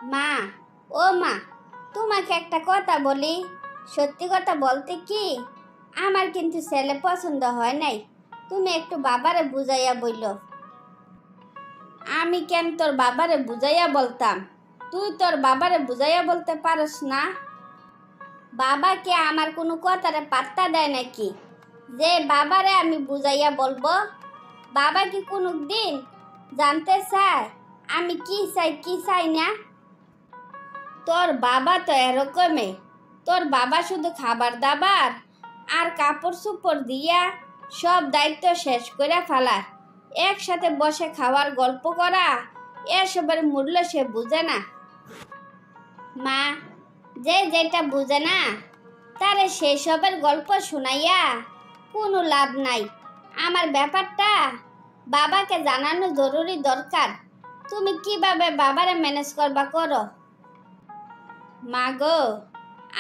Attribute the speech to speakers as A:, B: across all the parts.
A: মা, ও মা, তোমাকে একটা কথা বলি। সত্যি কথা বলতে কি, আমার কিন্তু ছেলে পছন্দ হয় নাই। তুমি একটু বাবারে বুঝাইয়া বইল। আমি কেন তোর বাবারে বুঝাইয়া বলতাম? তুই তোর বাবারে বুঝাইয়া বলতে পারস না? বাবাকে আমার কোনো কথারে পাত্তা দেয় নাকি যে বাবারে আমি বুঝাইয়া বলবো? বাবা কি কোনো দিন জানতে চায় আমি কি চাই না? তোর বাবা তো এরকমই। তোর বাবা শুধু খাবার দাবার আর কাপড় চোপড় দিয়া সব দায়িত্ব শেষ করে ফেলার, একসাথে বসে খাওয়ার গল্প করা, এসবের মূল্য সে বুঝে না। মা, যে যেটা বুঝে না তারে সেসবের গল্প শুনাইয়া কোনো লাভ নাই। আমার ব্যাপারটা বাবাকে জানানো জরুরি দরকার। তুমি কিভাবে বাবারে ম্যানেজ করবা করো। মা গো,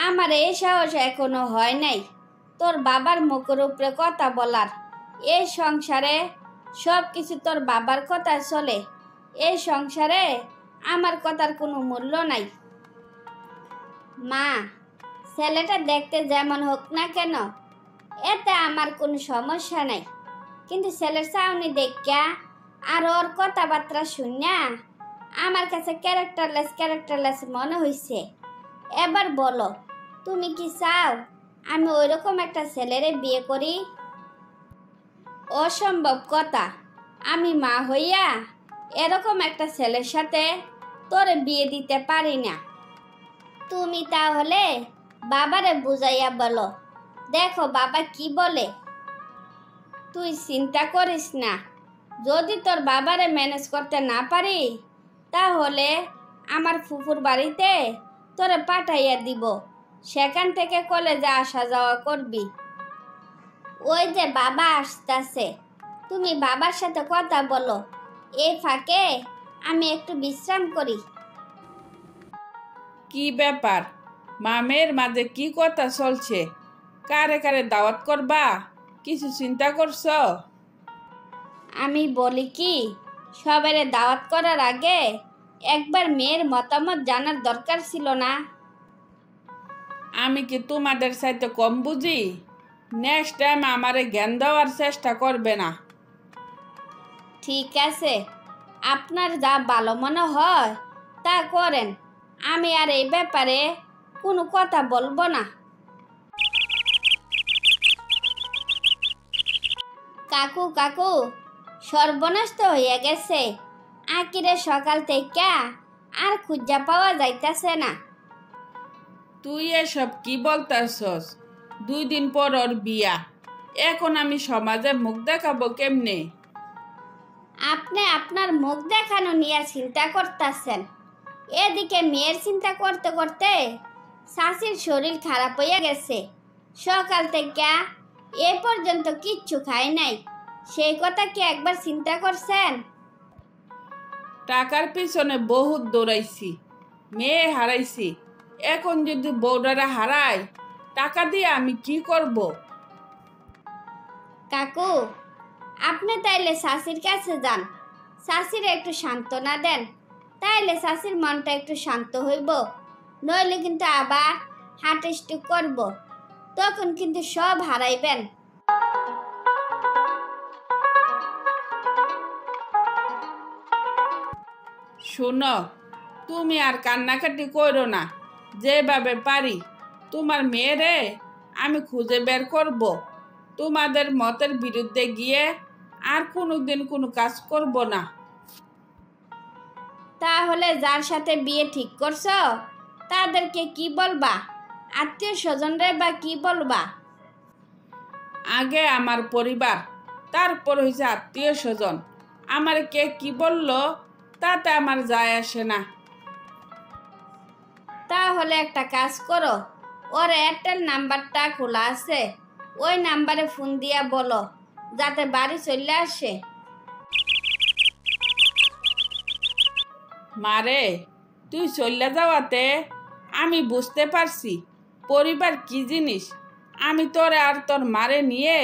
A: আমার এই সাহস এখনো হয় নাই তোর বাবার মুখের উপরে কথা বলার। এই সংসারে সব কিছু তোর বাবার কথা চলে। এই সংসারে আমার কথার কোনো মূল্য নাই। মা, ছেলেটা দেখতে যেমন হোক না কেন এতে আমার কোনো সমস্যা নাই, কিন্তু ছেলের চাউনি দেখা আর ওর কথাবার্তা শুনিয়া আমার কাছে ক্যারেক্টারলেস মনে হয়েছে। এবার বলো, তুমি কি চাও আমি ওইরকম একটা ছেলেরে বিয়ে করি? অসম্ভব কথা। আমি মা হইয়া এরকম একটা ছেলের সাথে তোরে বিয়ে দিতে পারি না। তুমি তাহলে বাবারে বুঝাইয়া বলো, দেখো বাবা কি বলে। তুই চিন্তা করিস না, যদি তোর বাবারে ম্যানেজ করতে না পারি তাহলে আমার ফুফুর বাড়িতে তোরে পাঠাইয়া দিব। সেখান থেকে কলেজে আসা যাওয়া করবি। ওই যে বাবা আসতেছে, তুমি বাবার সাথে কথা বলো, এই ফাঁকে আমি একটু বিশ্রাম করি।
B: কি ব্যাপার? মামের মাঝে কি কথা চলছে? কারে কারে দাওয়াত করবা? কিছু চিন্তা করছ?
A: আমি বলি কি, সবারে দাওয়াত করার আগে একবার মেয়ের মতামত জানার দরকার ছিল না?
B: আমি কি তোমাদের চাইতে কম বুঝি? নেক্সট টাইম আমারে জ্ঞান দেওয়ার চেষ্টা করবে না।
A: ঠিক আছে, আপনার যা ভালো মনে হয় তা করেন। আমি আর এই ব্যাপারে কোনো কথা বলবো না। কাকু কাকু, সর্বনাশ তো হইয়া গেছে। আকিরে সকাল থেকে আর খুঁজা পাওয়া যাইতাছে না।
B: তুই এসব কি বলতাছস? 2 দিন পর ওর বিয়া, এখন আমি সমাজে মুখ দেখাবো কেমনে?
A: আপনি আপনার মুখ দেখানো নিয়ে চিন্তা করতেছেন, এদিকে মেয়ের চিন্তা করতে করতে শাশির শরীর খারাপ হইয়া গেছে। সকাল থেকে এ পর্যন্ত কিচ্ছু খায় নাই। সেই কথা কি একবার চিন্তা করছেন?
B: টাকার পিছনে বহুত দৌড়াইছি, মেয়ে হারাইছি। এখন যদি বউডারা হারায়, টাকা দিয়ে আমি কি করব?
A: কাকু, আপনি তাইলে শাশির কাছে যান, শাশির একটু সান্ত্বনা দেন, তাইলে শাশির মনটা একটু শান্ত হইব। নইলে কিন্তু আবার হার্ট স্ট্রোক করব, তখন কিন্তু সব হারাইবেন।
B: শোনো, তুমি আর কান্নাকাটি করো না। যেভাবে পারি তোমার মেয়েরে আমি খুঁজে বের করব। তোমাদের মতের বিরুদ্ধে গিয়ে আর কোনোদিন কোনো কাজ করব না।
A: তাহলে যার সাথে বিয়ে ঠিক করছো তাদেরকে কি বলবা? আত্মীয় স্বজনরে বা কি বলবা?
B: আগে আমার পরিবার, তারপর হয়েছে আত্মীয় স্বজন। আমার কে কি বললো তাতে আমার যায় আসে না।
A: তাহলে একটা কাজ করো, ওর এয়ারটেল নাম্বারটা খোলা আছে, ওই নাম্বারে ফোন দিয়া বলো যাতে বাড়ি চলে আসে।
B: মারে, তুই চলে যাওয়াতে আমি বুঝতে পারছি পরিবার কি জিনিস। আমি তোরে আর তোর মারে নিয়ে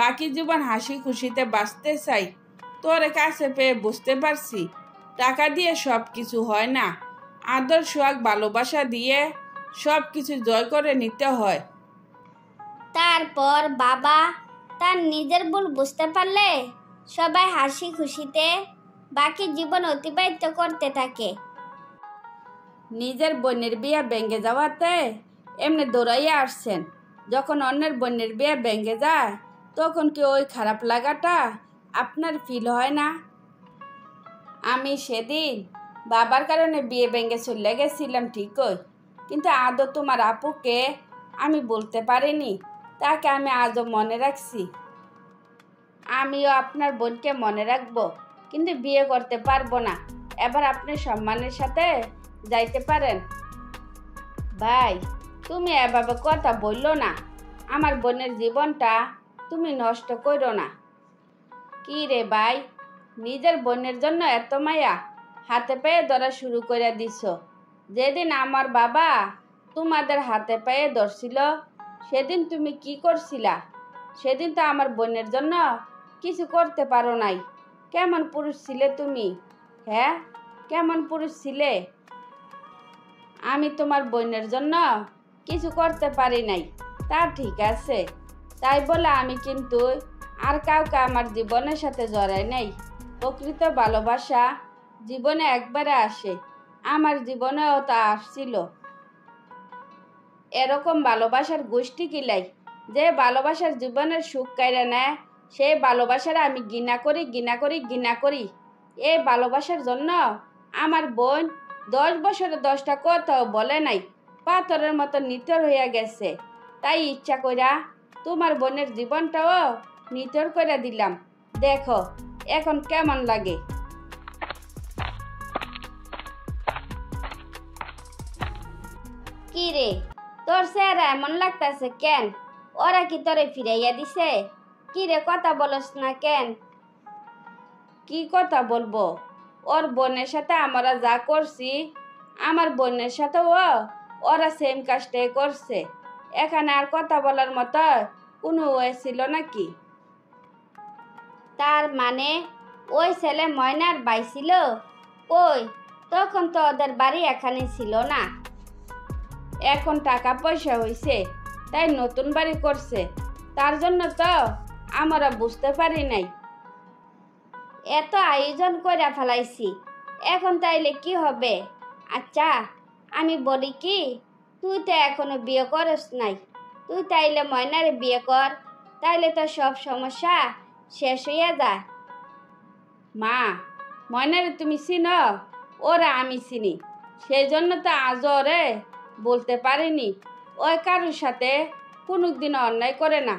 B: বাকি জীবন হাসি খুশিতে বাঁচতে চাই। তোরে কাছে পেয়ে বুঝতে পারছি টাকা দিয়ে সব কিছু হয় না। আদর সোহাগ ভালোবাসা দিয়ে সব কিছু জয় করে নিতে হয়।
A: তারপর বাবা তার নিজের ভুল বুঝতে পারলে সবাই হাসি খুশিতে বাকি জীবন অতিবাহিত করতে থাকে।
B: নিজের বোনের বিয়ে ভেঙে যাওয়াতে এমনি দৌড়াইয়া আসছেন, যখন অন্যের বোনের বিয়ে ভেঙে যায় তখন কি ওই খারাপ লাগাটা আপনার ফিল হয় না? আমি সেদিন বাবার কারণে বিয়ে ভেঙে চলে গেছিলাম ঠিকই, কিন্তু আদৌ তোমার আপুকে আমি বলতে পারিনি, তাকে আমি আজও মনে রাখছি। আমিও আপনার বোনকে মনে রাখবো, কিন্তু বিয়ে করতে পারবো না। এবার আপনি সম্মানের সাথে যাইতে পারেন। ভাই, তুমি এভাবে কথা বললো না, আমার বোনের জীবনটা তুমি নষ্ট করো না। কি রে ভাই, নিজের বোনের জন্য এত মায়া, হাতে পায়ে ধরা শুরু করে দিছ। যেদিন আমার বাবা তোমাদের হাতে পায়ে ধরছিল সেদিন তুমি কি করছিলা? সেদিন তো আমার বোনের জন্য কিছু করতে পারো নাই। কেমন পুরুষ ছিলে তুমি? হ্যাঁ, কেমন পুরুষ ছিলে? আমি তোমার বোনের জন্য কিছু করতে পারি নাই, তা ঠিক আছে, তাই বলে আমি কিন্তু আর কাউকে আমার জীবনের সাথে জড়াই নাই। প্রকৃত ভালোবাসা জীবনে একবারে আসে, আমার জীবনেও তা আসছিল। এরকম ভালোবাসার গোষ্ঠী কিলাই, যে ভালোবাসার জীবনের সুখ কাইরা নেয়, সেই ভালোবাসার আমি ঘৃণা করি। এই ভালোবাসার জন্য আমার বোন 10 বছরে 10টা কথাও বলে নাই, পাথরের মতো নিথর হইয়া গেছে। তাই ইচ্ছা কইরা তোমার বোনের জীবনটাও নিথর করে দিলাম। দেখো এখন কেমন লাগে।
A: কি রে, তোর চেহারা এমন লাগতেছে কেন? ওরা কি তোরে ফিরাইয়া দিছে? কি রে, কথা বলস না কেন?
B: কি কথা বলবো? ওর বোনের সাথে আমরা যা করছি, আমার বোনের সাথেও ওরা সেম কাজটাই করছে। এখানে আর কথা বলার মতো কোনো ওয়ে ছিল নাকি?
A: তার মানে ওই ছেলে ময়নার ভাই ছিল? ওই তখন তো ওদের বাড়ি এখানে ছিল না।
B: এখন টাকা পয়সা হইছে তাই নতুন বাড়ি করছে, তার জন্য তো আমরা বুঝতে পারি নাই।
A: এত আয়োজন করে ফেলাইছি, এখন তাইলে কি হবে? আচ্ছা আমি বলি কি, তুই তো এখনো বিয়ে করস নাই, তুই তাইলে ময়নারে বিয়ে কর, তাইলে তো সব সমস্যা শেষ হইয়া যায়।
B: মা, ময়নারে তুমি চিনো? ওরা আমি চিনি, সেই জন্য তো আজও ওরে বলতে পারিনি। ওই কারোর সাথে কোনোদিনও অন্যায় করে না,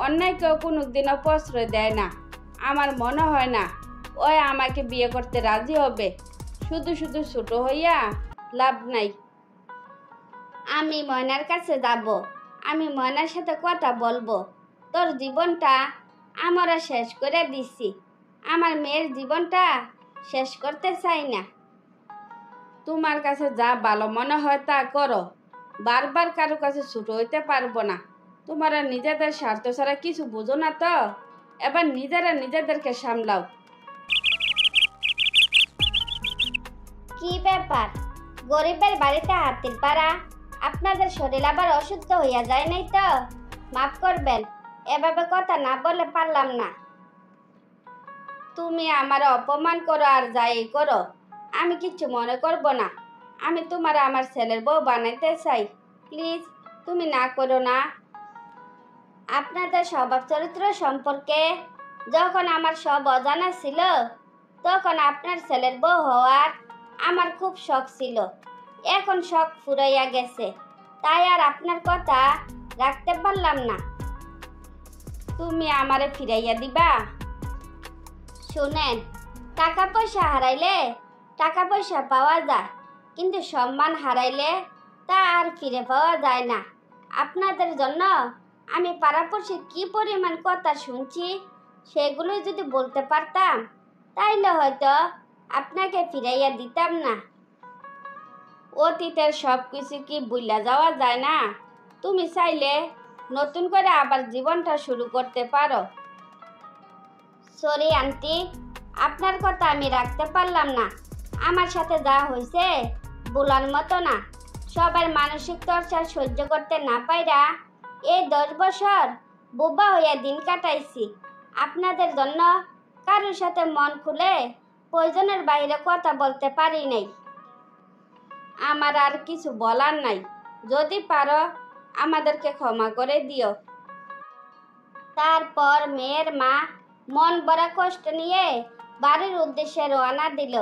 B: অন্যায়কেও কোনোদিনও প্রশ্রয় দেয় না। আমার মনে হয় না ওই আমাকে বিয়ে করতে রাজি হবে। শুধু শুধু ছোট হইয়া লাভ নাই।
A: আমি ময়নার কাছে যাব, আমি ময়নার সাথে কথা বলবো। তোর জীবনটা আমরা শেষ করে দিছি, আমার মেয়ের জীবনটা শেষ করতে চাই না।
B: তোমার কাছে যা ভালো মনে হয় তা করো, বারবার কারো কাছে ছোট হইতে পারবো না। তোমরা নিজেদের স্বার্থ ছাড়া কিছু বুঝো না তো, এবার নিজেরা নিজেদেরকে সামলাও।
A: কি ব্যাপার, গরিবের বাড়িতে হাতির পাড়া? আপনাদের শরীর আবার অসুস্থ হইয়া যায় নাই তো? মাফ করবেন, এভাবে কথা না বলে পারলাম না। তুমি আমার অপমান করো আর যাই করো, আমি কিচ্ছু মনে করব না। আমি তোমার আমার ছেলের বউ বানাইতে চাই, প্লিজ তুমি না করো না। আপনাদের স্বভাব চরিত্র সম্পর্কে যখন আমার সব অজানা ছিল, তখন আপনার ছেলের বউ হওয়ার আমার খুব শখ ছিল। এখন শখ ফুরাইয়া গেছে, তাই আর আপনার কথা রাখতে পারলাম না। তুমি আমারে ফিরাইয়া দিবা? শুনেন, টাকা পয়সা হারাইলে টাকা পয়সা পাওয়া যায়, কিন্তু সম্মান হারাইলে তা আর ফিরে পাওয়া যায় না। আপনাদের জন্য আমি পাড়াপড়শি কি পরিমাণ কথা শুনছি, সেগুলোই যদি বলতে পারতাম তাইলে হয়তো আপনাকে ফিরাইয়া দিতাম না।
B: অতীতের সব কিছু কি ভুলা যাওয়া যায় না? তুমি চাইলে নতুন করে আবার জীবনটা শুরু করতে পারো।
A: সরি আন্টি, আপনার কথা আমি রাখতে পারলাম না। আমার সাথে যা হয়েছে বলার মতো না। সবার মানসিক টর্চার সহ্য করতে না পাইরা এই 10 বছর বোবা হইয়া দিন কাটাইছি। আপনাদের জন্য কারোর সাথে মন খুলে প্রয়োজনের বাইরে কথা বলতে পারি নাই। আমার আর কিছু বলার নাই। যদি পারো আমাদেরকে ক্ষমা করে দিও। তারপর মেয়ের মা মন ভরা কষ্ট নিয়ে বাড়ির উদ্দেশ্যে রওনা দিল।